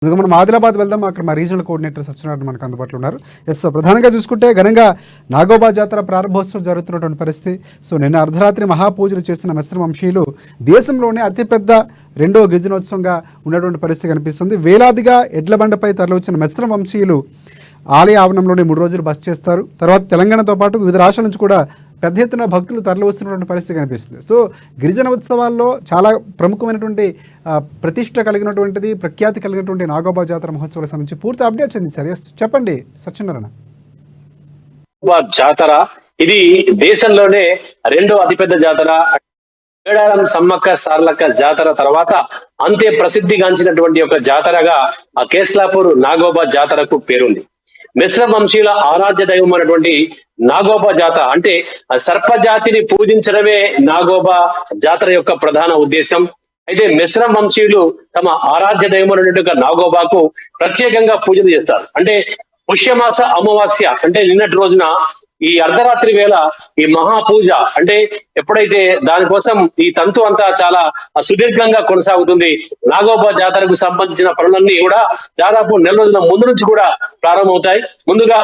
ముందుగా మనం ఆదిలాబాద్ వెళ్దాం. అక్కడ మా రీజనల్ కోఆర్డినేటర్ సత్యనారాయణ మనకు అందుబాటులో ఉన్నారు. ఎస్, ప్రధానంగా చూసుకుంటే ఘనంగా నాగోబా జాతర ప్రారంభోత్సవం జరుగుతున్నటువంటి పరిస్థితి. నిన్న అర్ధరాత్రి మహాపూజలు చేసిన మిశ్రమ వంశీయులు దేశంలోనే అతిపెద్ద రెండో గిరిజనోత్సవంగా ఉన్నటువంటి పరిస్థితి కనిపిస్తుంది. వేలాదిగా ఎడ్ల బండపై తరలివచ్చిన మిశ్రమ వంశీయులు ఆలయ ఆవరణంలోనే 3 రోజులు బస చేస్తారు. తర్వాత తెలంగాణతో పాటు వివిధ రాష్ట్రాల నుంచి కూడా పెద్ద ఎత్తున భక్తులు తరలి వస్తున్నటువంటి పరిస్థితి కనిపిస్తుంది. గిరిజన ఉత్సవాల్లో చాలా ప్రముఖమైనటువంటి ప్రతిష్ట కలిగినటువంటిది, ప్రఖ్యాతి కలిగినటువంటి నాగోబా జాతర మహోత్సవాలకు సంబంధించి పూర్తి అప్డేట్స్ అండి సార్. ఎస్, చెప్పండి సత్యనారాయణ. జాతర ఇది దేశంలోనే రెండో అతిపెద్ద జాతర. మేడారం సమ్మక్క సార్లక్క జాతర తర్వాత అంతే ప్రసిద్ధిగాంచినటువంటి ఒక జాతరగా ఆ కేస్లాపూర్ నాగోబా జాతరకు పేరుంది. మిశ్ర వంశీయుల ఆరాధ్య దైవం అనేటువంటి నాగోబా జాతర అంటే సర్పజాతిని పూజించడమే నాగోబా జాతర యొక్క ప్రధాన ఉద్దేశం. అయితే మిశ్ర వంశీయులు తమ ఆరాధ్య దైవం అనేటువంటి నాగోబాకు ప్రత్యేకంగా పూజలు చేస్తారు. అంటే పుష్యమాస అమావాస్య అంటే నిన్నటి రోజున ఈ అర్ధరాత్రి వేళ ఈ మహాపూజ అంటే ఎప్పుడైతే దానికోసం ఈ తంతు అంతా చాలా సుదీర్ఘంగా కొనసాగుతుంది. నాగోబా జాతరకు సంబంధించిన పనులన్నీ కూడా దాదాపు 4 రోజుల ముందు నుంచి కూడా ప్రారంభమవుతాయి. ముందుగా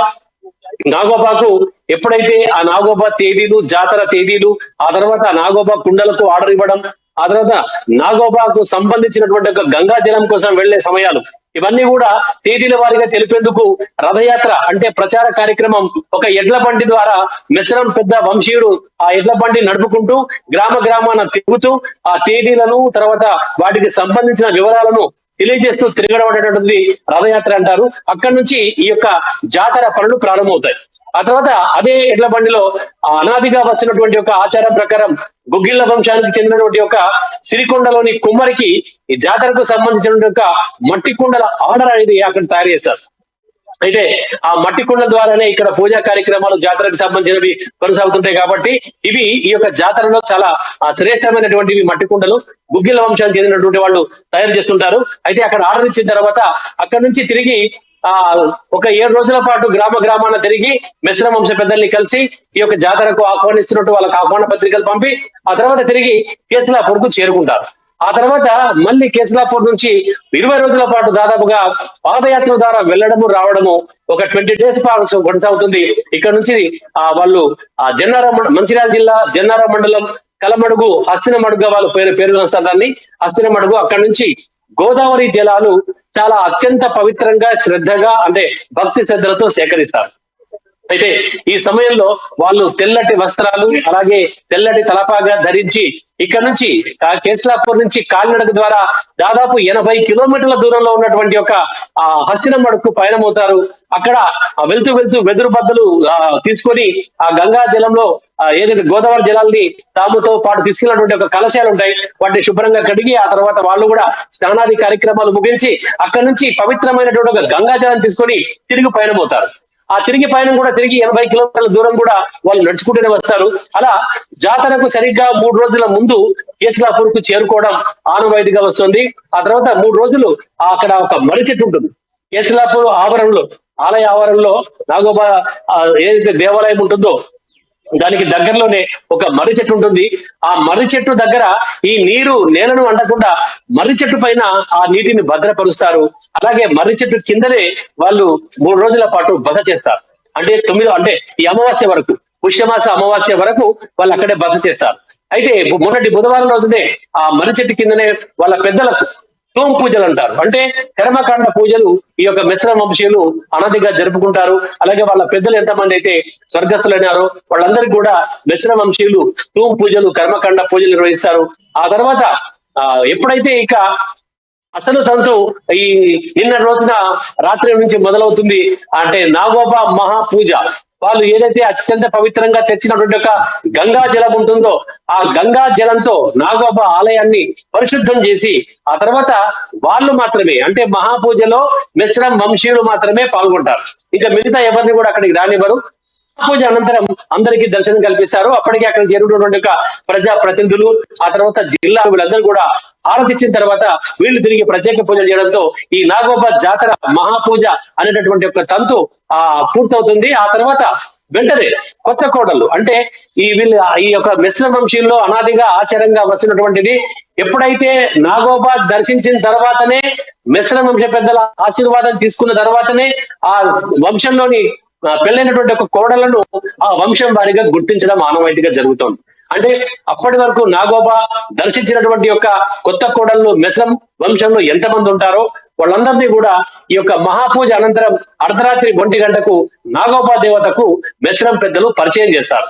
నాగోబాకు ఎప్పుడైతే ఆ నాగోబా తేదీలు, జాతర తేదీలు, ఆ తర్వాత నాగోబా కుండలకు ఆర్డర్ ఇవ్వడం, ఆ తర్వాత నాగోబాకు సంబంధించినటువంటి ఒక గంగా జలం కోసం వెళ్లే సమయాలు, ఇవన్నీ కూడా తేదీల వారీగా తెలిపేందుకు రథయాత్ర అంటే ప్రచార కార్యక్రమం ఒక ఎడ్ల బండి ద్వారా మిశ్రం పెద్ద వంశీయుడు ఆ ఎడ్ల బండి నడుపుకుంటూ గ్రామాన తిరుగుతూ ఆ తేదీలను తర్వాత వాటికి సంబంధించిన వివరాలను తెలియజేస్తూ తిరగడం అనేటువంటిది రథయాత్ర అంటారు. అక్కడి నుంచి ఈ యొక్క జాతర పనులు ప్రారంభమవుతాయి. ఆ తర్వాత అదే ఎడ్ల బండిలో అనాదిగా వస్తున్నటువంటి ఒక ఆచారం ప్రకారం గుగ్గిళ్ల వంశానికి చెందినటువంటి ఒక సిరికొండలోని కుమ్మరికి ఈ జాతరకు సంబంధించినటువంటి ఒక మట్టి కుండల ఆర్డర్ అనేది అక్కడ తయారు చేస్తారు. అయితే ఆ మట్టి కుండల ద్వారానే ఇక్కడ పూజా కార్యక్రమాలు జాతరకు సంబంధించినవి కొనసాగుతుంటాయి. కాబట్టి ఇవి ఈ యొక్క జాతరలో చాలా శ్రేష్టమైనటువంటివి మట్టి కుండలు గుగ్గిల వంశానికి చెందినటువంటి వాళ్ళు తయారు చేస్తుంటారు. అయితే అక్కడ ఆర్డర్ ఇచ్చిన తర్వాత అక్కడ నుంచి తిరిగి ఒక 7 రోజుల పాటు గ్రామాన తిరిగి మిశ్రమ వంశ పెద్దల్ని కలిసి ఈ యొక్క జాతరకు ఆహ్వానిస్తున్నట్టు వాళ్ళకి ఆహ్వాన పత్రికలు పంపి ఆ తర్వాత తిరిగి కేసులాపూర్కు చేరుకుంటారు. ఆ తర్వాత మళ్ళీ కేసులాపూర్ నుంచి 20 రోజుల పాటు దాదాపుగా పాదయాత్ర ద్వారా వెళ్ళడము రావడము ఒక 20 డేస్ పాటు కొనసాగుతుంది. ఇక్కడ నుంచి వాళ్ళు మంచిర్యాల జిల్లా జన్నారం మండలం కలమడుగు హస్తినమడుగుగా వాళ్ళు పేరు దాన్ని హస్తినమడుగు. అక్కడి నుంచి గోదావరి జలాలు చాలా అత్యంత పవిత్రంగా శ్రద్ధగా అంటే భక్తి శ్రద్ధలతో సేకరిస్తారు. అయితే ఈ సమయంలో వాళ్ళు తెల్లటి వస్త్రాలు అలాగే తెల్లటి తలపాగా ధరించి ఇక్కడ నుంచి కేస్లాపూర్ నుంచి కాలినడక ద్వారా దాదాపు 80 కిలోమీటర్ల దూరంలో ఉన్నటువంటి ఒక హస్తినమడుగు పయనమవుతారు. అక్కడ వెళ్తూ వెదురు బద్దలు తీసుకొని ఆ గంగా జలంలో ఏదైతే గోదావరి జలాల్ని తాముతో పాటు తీసుకెళ్ళినటువంటి ఒక కలశాలు ఉంటాయి, వాటిని శుభ్రంగా కడిగి ఆ తర్వాత వాళ్ళు కూడా స్నానాది కార్యక్రమాలు ముగించి అక్కడి నుంచి పవిత్రమైనటువంటి ఒక గంగా జలాన్ని తీసుకొని తిరిగి పయనమవుతారు. ఆ తిరిగి పయనం కూడా తిరిగి 80 కిలోమీటర్ల దూరం కూడా వాళ్ళు నడుచుకుంటూనే వస్తారు. అలా జాతరకు సరిగ్గా 3 రోజుల ముందు కేసులాపూర్ కు చేరుకోవడం ఆనవాయితీగా వస్తుంది. ఆ తర్వాత 3 రోజులు అక్కడ ఒక మర్రి చెట్టు ఉంటుంది. కేసులాపూర్ ఆవరణలో ఆలయ ఆవరణలో నాగోబా ఏదైతే దేవాలయం ఉంటుందో దానికి దగ్గరలోనే ఒక మర్రి చెట్టు ఉంటుంది. ఆ మర్రి చెట్టు దగ్గర ఈ నీరు నేలను అంటకుండా మర్రి చెట్టు పైన ఆ నీటిని భద్రపరుస్తారు. అలాగే మర్రి చెట్టు కిందనే వాళ్ళు 3 రోజుల పాటు బస చేస్తారు. అంటే 9 అంటే ఈ అమావాస్య వరకు, పుష్యమాస అమావాస్య వరకు వాళ్ళు అక్కడే బస చేస్తారు. అయితే మొన్నటి బుధవారం రోజునే ఆ మర్రి చెట్టు కిందనే వాళ్ళ పెద్దలకు తూమ్ పూజలు అంటారు. అంటే కర్మకాండ పూజలు ఈ యొక్క మిశ్రమ వంశీయులు అనాదిగా జరుపుకుంటారు. అలాగే వాళ్ళ పెద్దలు ఎంతమంది అయితే స్వర్గస్థులైనారో వాళ్ళందరికీ కూడా మిశ్రమ వంశీయులు తూమ్ పూజలు కర్మకాండ పూజలు నిర్వహిస్తారు. ఆ తర్వాత ఎప్పుడైతే ఇక అసలు తంతు ఈ నిన్న రోజున రాత్రి నుంచి మొదలవుతుంది. అంటే నాగోబా మహాపూజ వాళ్ళు ఏదైతే అత్యంత పవిత్రంగా తెచ్చినటువంటి ఒక గంగా జలం ఉంటుందో ఆ గంగా జలంతో నాగోబా ఆలయాన్ని పరిశుద్ధం చేసి ఆ తర్వాత వాళ్ళు మాత్రమే అంటే మహాపూజలో మిశ్రం వంశీయులు మాత్రమే పాల్గొంటారు. ఇంకా మిగతా ఎవరిని కూడా అక్కడికి రానివ్వరు. పూజ అనంతరం అందరికీ దర్శనం కల్పిస్తారు. అప్పటికే అక్కడ చేరుకున్నటువంటి ప్రజా ప్రతినిధులు ఆ తర్వాత జిల్లా వీళ్ళందరూ కూడా హారతి ఇచ్చిన తర్వాత వీళ్ళు తిరిగి ప్రత్యేక పూజలు చేయడంతో ఈ నాగోబా జాతర మహాపూజ అనేటటువంటి ఒక తంతు పూర్తవుతుంది. ఆ తర్వాత వెంటనే కొత్త కోడళ్ళు అంటే ఈ యొక్క మిశ్రమ వంశీయుల్లో అనాదిగా ఆచారంగా వస్తున్నటువంటిది. ఎప్పుడైతే నాగోబా దర్శించిన తర్వాతనే మిశ్రమ వంశ పెద్దల ఆశీర్వాదం తీసుకున్న తర్వాతనే ఆ వంశంలోని పెళ్ళైనటువంటి ఒక కోడలను ఆ వంశం వారిగా గుర్తించడం ఆనవాయితీగా జరుగుతోంది. అంటే అప్పటి వరకు నాగోబా దర్శించినటువంటి యొక్క కొత్త కోడళ్ళు మెస్రం వంశంలో ఎంతమంది ఉంటారో వాళ్ళందరినీ కూడా ఈ యొక్క మహాపూజ అనంతరం అర్ధరాత్రి 1 గంటకు నాగోబా దేవతకు మెస్రం పెద్దలు పరిచయం చేస్తారు.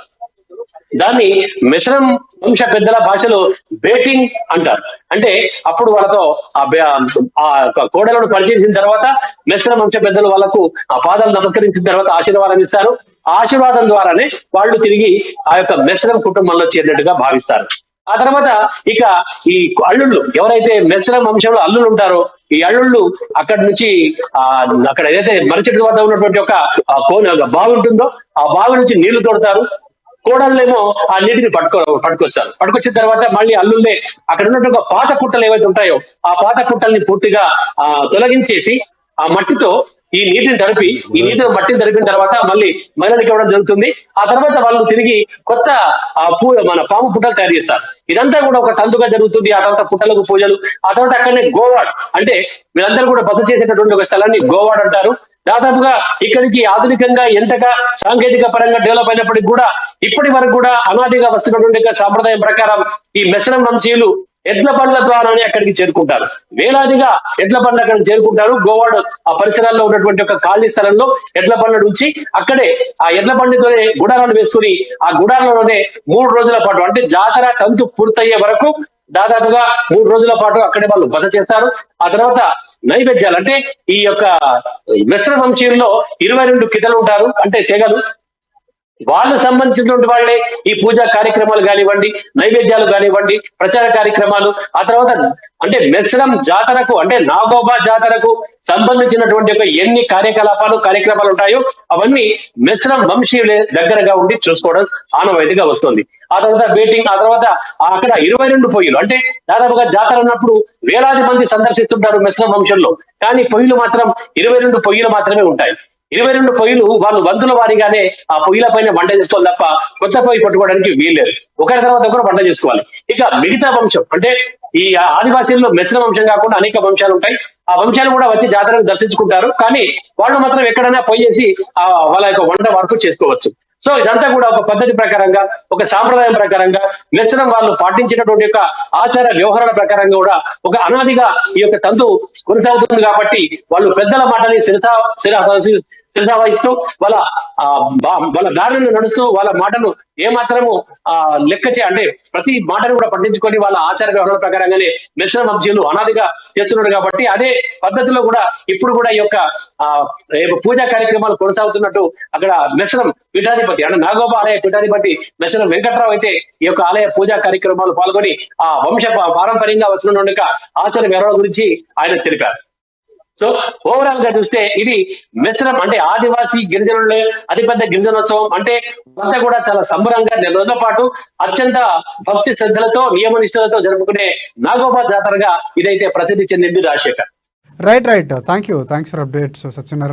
దాన్ని మెస్రం వంశ పెద్దల భాషలో బేటింగ్ అంటారు. అంటే అప్పుడు వాళ్ళతో ఆ కోడలను పరిచయించిన తర్వాత మెస్రం వంశ పెద్దలు వాళ్ళకు ఆ పాదాలు నమస్కరించిన తర్వాత ఆశీర్వాదం ఇస్తారు. ఆ ఆశీర్వాదం ద్వారానే వాళ్ళు తిరిగి ఆ యొక్క మెస్రం కుటుంబంలో చేరినట్టుగా భావిస్తారు. ఆ తర్వాత ఇక ఈ అల్లుళ్ళు ఎవరైతే మెస్రం వంశంలో అల్లుళ్ళు ఉంటారో ఈ అల్లుళ్ళు అక్కడి నుంచి అక్కడ ఏదైతే మరచెట్టు వద్ద ఉన్నటువంటి ఒక బావి ఉంటుందో ఆ బావి నుంచి నీళ్లు తోడతారు. కోడళ్ళేమో ఆ నీటిని పట్టుకొస్తారు. పట్టుకొచ్చిన తర్వాత మళ్ళీ అల్లుళ్ళే అక్కడ ఉన్నటువంటి పాత పుట్టలు ఏవైతే ఉంటాయో ఆ పాత పుట్టల్ని పూర్తిగా తొలగించేసి ఆ మట్టితో ఈ నీటిని మట్టిని తడిపిన తర్వాత మళ్ళీ మహిళలకు ఇవ్వడం జరుగుతుంది. ఆ తర్వాత వాళ్ళు తిరిగి కొత్త మన పాము పుట్టలు తయారు చేస్తారు. ఇదంతా కూడా ఒక తంతుగా జరుగుతుంది. ఆ తర్వాత పుట్టలకు పూజలు, ఆ తర్వాత అక్కడనే గోవాడ్ అంటే వీళ్ళందరూ కూడా బస చేసేటటువంటి ఒక స్థలాన్ని గోవాడ్ అంటారు. దాదాపుగా ఇక్కడికి ఆధునికంగా ఎంతగా సాంకేతిక పరంగా డెవలప్ అయినప్పటికీ కూడా ఇప్పటి వరకు కూడా అనాదిగా వస్తున్నటువంటి సాంప్రదాయం ప్రకారం ఈ మెస్రం వంశీయులు ఎడ్ల బండ్ల ద్వారానే అక్కడికి చేరుకుంటారు. వేలాదిగా ఎడ్ల బండ్లు అక్కడికి చేరుకుంటారు. గోవాడ ఆ పరిసరాల్లో ఉన్నటువంటి ఒక ఖాళీ స్థలంలో ఎడ్ల బండ్లు నుంచి అక్కడే ఆ ఎడ్ల బండితోనే గుడారాలు వేసుకుని ఆ గుడారంలోనే 3 రోజుల పాటు అంటే జాతర తంతు పూర్తయ్యే వరకు దాదాపుగా 3 రోజుల పాటు అక్కడే వాళ్ళు బస చేస్తారు. ఆ తర్వాత నైవేద్యాలు అంటే ఈ యొక్క మిశ్ర వంశీయుల్లో 22 కితలు ఉంటారు, అంటే తెగలు. వాళ్ళు సంబంధించినటువంటి వాళ్ళే ఈ పూజా కార్యక్రమాలు కానివ్వండి, నైవేద్యాలు కానివ్వండి, ప్రచార కార్యక్రమాలు, ఆ తర్వాత అంటే మెస్రం జాతరకు అంటే నాగోబా జాతరకు సంబంధించినటువంటి ఒక ఎన్ని కార్యక్రమాలు ఉంటాయో అవన్నీ మెస్రం వంశీయులే దగ్గరగా ఉండి చూసుకోవడం ఆనవాయితీగా వస్తుంది. ఆ తర్వాత బేటింగ్, ఆ తర్వాత అక్కడ 22 పొయ్యిలు అంటే దాదాపుగా జాతర అన్నప్పుడు వేలాది మంది సందర్శిస్తుంటారు మెస్రం వంశంలో, కానీ పొయ్యిలు మాత్రం 22 పొయ్యిలు మాత్రమే ఉంటాయి. 22 పొయ్యిలు వాళ్ళు వంతుల వారిగానే ఆ పొయ్యిల పైన వంట చేసుకోవాలి తప్ప కొత్త పొయ్యి పట్టుకోవడానికి వీల్లేదు. ఒకరి తర్వాత ఒకరు వంట చేసుకోవాలి. ఇక మిగతా వంశం అంటే ఈ ఆదివాసీల్లో మెస్రం వంశం కాకుండా అనేక వంశాలు ఉంటాయి. ఆ వంశాలు కూడా వచ్చి జాతరకు దర్శించుకుంటారు, కానీ వాళ్ళు మాత్రం ఎక్కడైనా పోయేసి వాళ్ళ యొక్క వంట వరకు చేసుకోవచ్చు. సో ఇదంతా కూడా ఒక పద్ధతి ప్రకారంగా, ఒక సాంప్రదాయం ప్రకారంగా మెస్రం వాళ్ళు పాటించినటువంటి యొక్క ఆచార వ్యవహారాల ప్రకారంగా కూడా ఒక అనాదిగా ఈ యొక్క తంతు కొనసాగుతుంది. కాబట్టి వాళ్ళు పెద్దల మాటని శిరసావహిస్తూ వాళ్ళ దారిని నడుస్తూ వాళ్ళ మాటను ఏమాత్రము అంటే ప్రతి మాటను కూడా పట్టించుకొని వాళ్ళ ఆచార వ్యవహారాల ప్రకారంగానే మెస్రం వంశీయులు అనాదిగా చేస్తున్నారు. కాబట్టి అదే పద్ధతిలో కూడా ఇప్పుడు కూడా ఈ యొక్క పూజా కార్యక్రమాలు కొనసాగుతున్నట్టు అక్కడ మెస్రం పీఠాధిపతి అంటే నాగోబా ఆలయ పీఠాధిపతి మెస్రం వెంకట్రావు అయితే ఈ యొక్క ఆలయ పూజా కార్యక్రమాలు పాల్గొని ఆ వంశ పారంపర్యంగా వచ్చినటువంటి ఆచార వ్యవహారాల గురించి ఆయన తెలిపారు. సో ఓవరాల్ గా చూస్తే ఇది మెస్రం అంటే ఆదివాసీ గిరిజనుల అతిపెద్ద గిరిజనోత్సవం. అంటే అంతా కూడా చాలా సంబరంగా 4 రోజుల పాటు అత్యంత భక్తి శ్రద్ధలతో నియమ నిష్ఠలతో జరుపుకునే నాగోబా జాతరగా ఇదైతే ప్రసిద్ధి చెందింది. Rajasekhar. Right. Thanks for updates Satyanarayana.